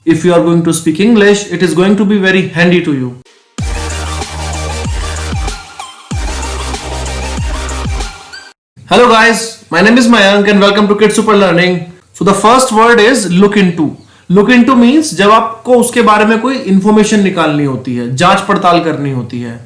If you are going to speak English, it is going to be very handy to you. Hello guys, my name is Mayank and welcome to Kids Super Learning. So the first word is look into. Look into means जब आपको उसके बारे में कोई information निकालनी होती है, जांच पड़ताल करनी होती है।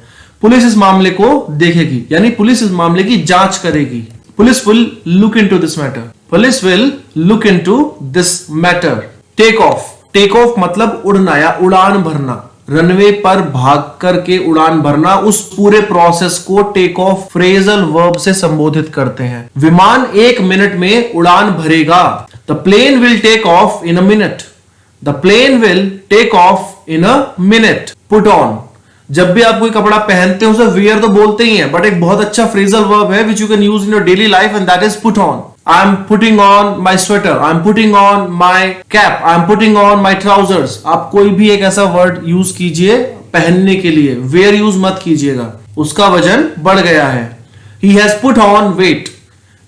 पुलिस इस मामले को देखेगी, यानी पुलिस इस मामले की जांच करेगी। Police will look into this matter. Police will look into this matter. Take off. Take off मतलब उड़ना या उड़ान भरना, रनवे पर भाग करके उड़ान भरना, उस पूरे प्रोसेस को टेक ऑफ फ्रेजल वर्ब से संबोधित करते हैं। विमान 1 मिनट में उड़ान भरेगा। The plane will take off in a minute. The plane will take off in a minute. Put on, जब भी आप कोई कपड़ा पहनते हो उसे वियर तो बोलते ही हैं, बट एक बहुत अच्छा फ्रेजल वर्ब है which you can use in your daily life and that is put on. I'm putting on my sweater, I'm putting on my cap, I'm putting on my trousers. आप कोई भी एक ऐसा word use कीजिए पहनने के लिए, वेयर यूज मत कीजिएगा, उसका वजन बढ़ गया है। He has put on weight.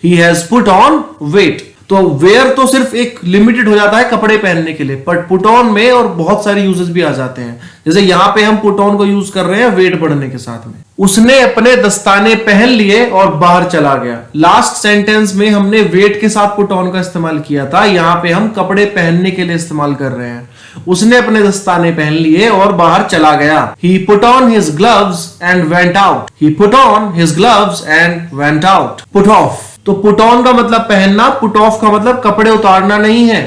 He has put on weight. तो वेयर तो सिर्फ एक लिमिटेड हो जाता है कपड़े पहनने के लिए, बट पुट ऑन में और बहुत सारे यूजेस भी आ जाते हैं। जैसे यहां पे हम पुट ऑन को यूज कर रहे हैं वेट बढ़ने के साथ में। उसने अपने दस्ताने पहन लिए और बाहर चला गया। लास्ट सेंटेंस में हमने वेट के साथ पुट ऑन का इस्तेमाल किया था, यहां पे हम कपड़े पहनने के लिए इस्तेमाल कर रहे हैं। उसने अपने दस्ताने पहन लिए और बाहर चला गया। He put on his gloves and went out. He put on his gloves and went out. Put off. तो पुट ऑन का मतलब पहनना, पुट ऑफ का मतलब कपड़े उतारना नहीं है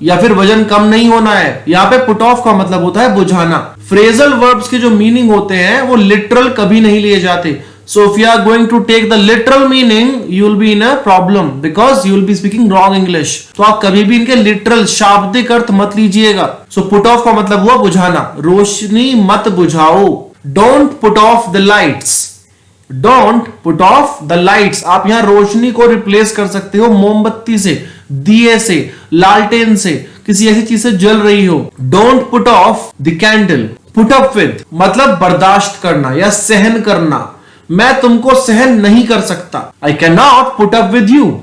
या फिर वजन कम नहीं होना है। यहाँ पे पुट ऑफ का मतलब होता है बुझाना। फ्रेजल वर्ब्स के जो मीनिंग होते हैं वो लिटरल कभी नहीं लिए जाते। So if you are going to take the literal meaning you will be in a problem because you will be speaking wrong English. तो आप कभी भी इनके लिटरल शाब्दिक अर्थ मत लीजिएगा। सो पुट ऑफ का मतलब हुआ बुझाना, रोशनी मत बुझाओ। Don't put off the lights. Don't put off the lights. आप यहां रोशनी को रिप्लेस कर सकते हो मोमबत्ती से, दिए से, लालटेन से, किसी ऐसी चीज से जल रही हो। Don't put off the candle. Put up with मतलब बर्दाश्त करना या सहन करना। मैं तुमको सहन नहीं कर सकता। I can not put up with you.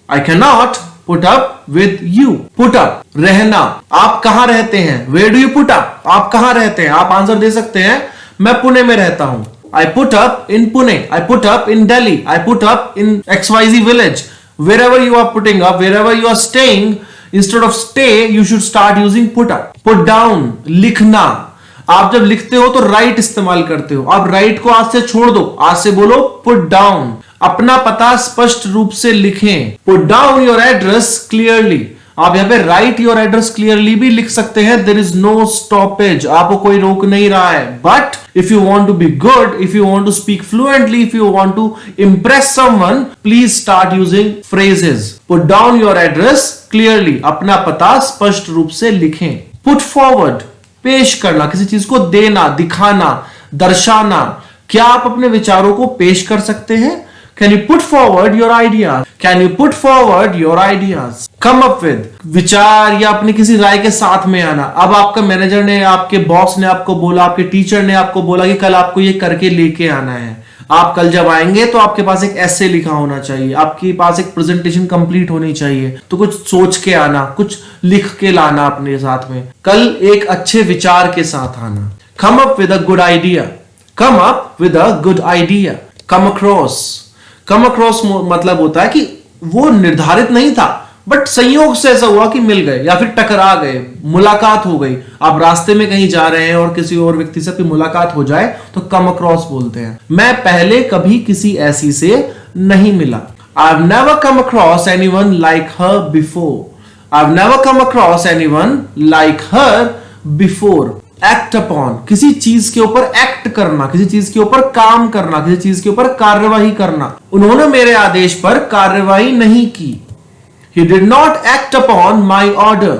I can not put up with you. Put up रहना। आप कहां रहते हैं? Where do you put up? आप कहां रहते हैं? आप आंसर दे सकते हैं मैं पुणे में रहता हूं। I put up in Pune. I put up in Delhi. I put up in XYZ village. Wherever you are putting up, wherever you are staying, instead of stay, you should start using put up. Put down, लिखना। आप जब लिखते हो तो write इस्तेमाल करते हो। आप write को आज से छोड़ दो, आज से बोलो put down। अपना पता स्पष्ट रूप से लिखें। Put down your address clearly. आप यहाँ पे राइट योर एड्रेस क्लियरली भी लिख सकते हैं। देयर इज नो स्टॉपेज, आपको कोई रोक नहीं रहा है। But if you want to be good, if you want to speak fluently, if you want to impress someone, please start using phrases. Put down your address clearly, अपना पता स्पष्ट रूप से लिखें। पुट फॉरवर्ड पेश करना, किसी चीज को देना, दिखाना, दर्शाना। क्या आप अपने विचारों को पेश कर सकते हैं? Can you put forward your ideas? Can you put forward your ideas? Come up with विचार या अपनी किसी राय के साथ में आना। अब आपका मैनेजर ने, आपके बॉस ने आपको बोला, आपके टीचर ने आपको बोला कि कल आपको ये करके लेके आना है। आप कल जब आएंगे तो आपके पास एक एसे लिखा होना चाहिए, आपके पास एक प्रेजेंटेशन कंप्लीट होनी चाहिए। तो कुछ सोच के आना, कुछ लिख के लाना अपने साथ में। कल एक अच्छे विचार के साथ आना। Come up with a good idea. Come up with a good idea. Come across. Come across मतलब होता है कि वो निर्धारित नहीं था बट संयोग से ऐसा हुआ कि मिल गए या फिर टकरा गए, मुलाकात हो गई। आप रास्ते में कहीं जा रहे हैं और किसी और व्यक्ति से आपकी मुलाकात हो जाए तो कम अक्रॉस बोलते हैं। मैं पहले कभी किसी ऐसी से नहीं मिला। I've never come across anyone like her before. I've never come across anyone like her before. Act upon किसी चीज के ऊपर एक्ट करना, किसी चीज के ऊपर काम करना, किसी चीज के ऊपर कार्यवाही करना। उन्होंने मेरे आदेश पर कार्यवाही नहीं की। He did not act upon my order.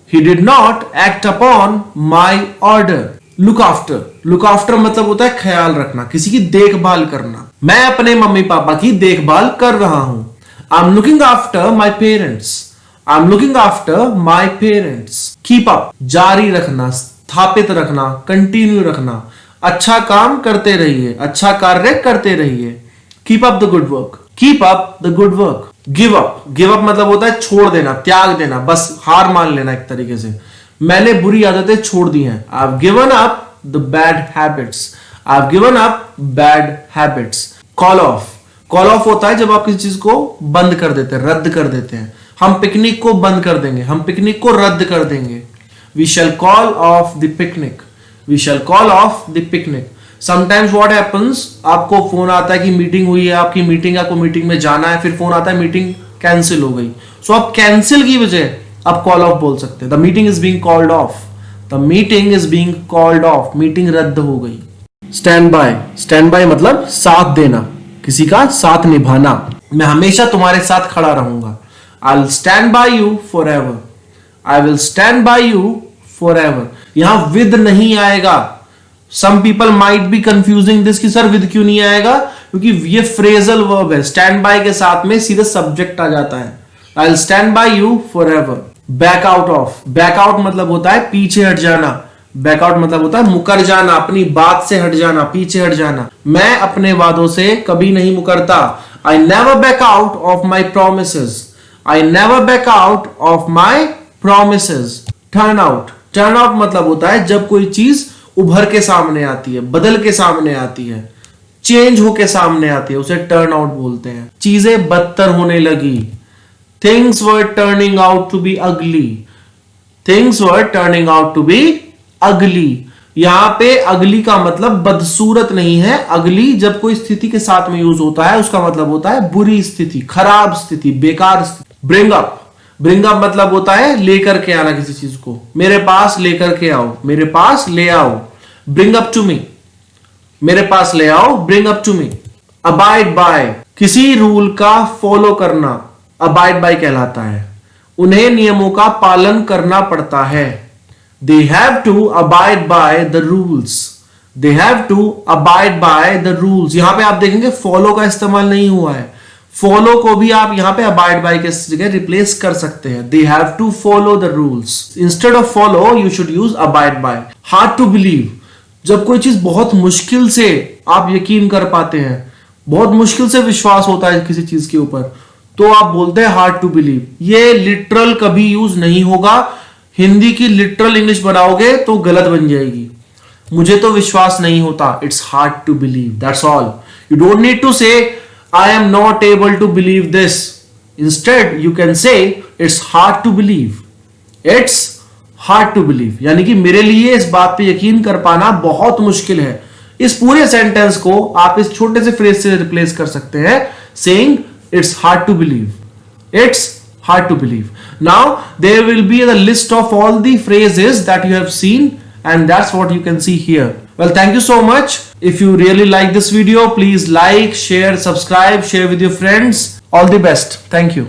He did not act upon my order. Look after. Look after मतलब होता है ख्याल रखना, किसी की देखभाल करना। मैं अपने मम्मी पापा की देखभाल कर रहा हूं। I'm looking after my parents. I'm looking after my parents. Keep up जारी रखना, स्थापित रखना, कंटिन्यू रखना। अच्छा काम करते रहिए, अच्छा कार्य करते रहिए। Keep up the good work. Keep up the good work. Give up. Give up मतलब होता है छोड़ देना, त्याग देना, बस हार मान लेना एक तरीके से। मैंने बुरी आदतें छोड़ दी हैं। I have given up the bad habits. I have given up bad habits. Call of, call of होता है जब आप किसी चीज को बंद कर देते हैं, रद्द कर देते हैं। हम पिकनिक को बंद कर देंगे, हम पिकनिक को रद्द कर देंगे। We shall call off the picnic, we shall call off the picnic. Sometimes what happens, आपको फोन आता है कि मीटिंग हुई है, आपकी मीटिंग, आपको मीटिंग में जाना है, फिर फोन आता है मीटिंग कैंसिल हो गई। सो आप कैंसिल की वजह आप कॉल ऑफ बोल सकते हैं। The meeting is being called off, the meeting is being called off, meeting रद्द हो गई। स्टैंड बाय, स्टैंड बाय मतलब साथ देना, किसी का साथ निभाना। मैं हमेशा तुम्हारे साथ खड़ा रहूंगा। I will stand by you for ever, I will stand by you for ever. यहां विद नहीं आएगा। Some people might be confusing this कि सर विद क्यों नहीं आएगा, क्योंकि ये फ्रेजल वर्ब है। स्टैंड बाय के साथ में सीधा सब्जेक्ट आ जाता है। I will stand by you for ever. Back out of, back out मतलब होता है पीछे हट जाना। बैक आउट मतलब होता है मुकर जाना, अपनी बात से हट जाना, पीछे हट जाना। मैं अपने वादों से कभी नहीं मुकरता। I never back out of my promises, I never back out of my promises. Turn out, turn out मतलब होता है जब कोई चीज उभर के सामने आती है, बदल के सामने आती है, चेंज होके सामने आती है, उसे टर्न आउट बोलते हैं। चीजें बदतर होने लगी। Things were turning out to be ugly, things were turning out to be ugly. यहां पे अगली का मतलब बदसूरत नहीं है। अगली जब कोई स्थिति के साथ में यूज होता है उसका मतलब होता है बुरी स्थिति, खराब स्थिति, बेकार स्थिति। ब्रिंग अप, ब्रिंग अप मतलब होता है लेकर के आना किसी चीज को। मेरे पास लेकर के आओ, मेरे पास ले आओ। ब्रिंग अप टू मी, मेरे पास ले आओ, bring up to me. Abide by, किसी रूल का फॉलो करना अबाइड बाय कहलाता है। उन्हें नियमों का पालन करना पड़ता है। They have to abide by the rules, they have to abide by the rules. यहां पे आप देखेंगे फॉलो का इस्तेमाल नहीं हुआ है। फॉलो को भी आप यहां पे अबाइड बाय के जगह रिप्लेस कर सकते हैं। They have to follow the rules. Instead of follow you should use abide by. Hard to believe, जब कोई चीज बहुत मुश्किल से आप यकीन कर पाते हैं, बहुत मुश्किल से विश्वास होता है किसी चीज के ऊपर, तो आप बोलते हैं हार्ड टू बिलीव। ये लिटरल कभी यूज नहीं होगा। हिंदी की लिटरल इंग्लिश बनाओगे तो गलत बन जाएगी। मुझे तो विश्वास नहीं होता, it's hard to believe, that's all. You don't need to say I am not able to believe this. Instead you can say it's hard to believe, it's hard to believe, यानी कि मेरे लिए इस बात पे यकीन कर पाना बहुत मुश्किल है। इस पूरे सेंटेंस को आप इस छोटे से फ्रेज से रिप्लेस कर सकते हैं, saying it's hard to believe, it's hard to believe. Now there will be a list of all the phrases that you have seen, and that's what you can see here. Well, thank you so much. If you really like this video, please like, share, subscribe, share with your friends. All the best. Thank you.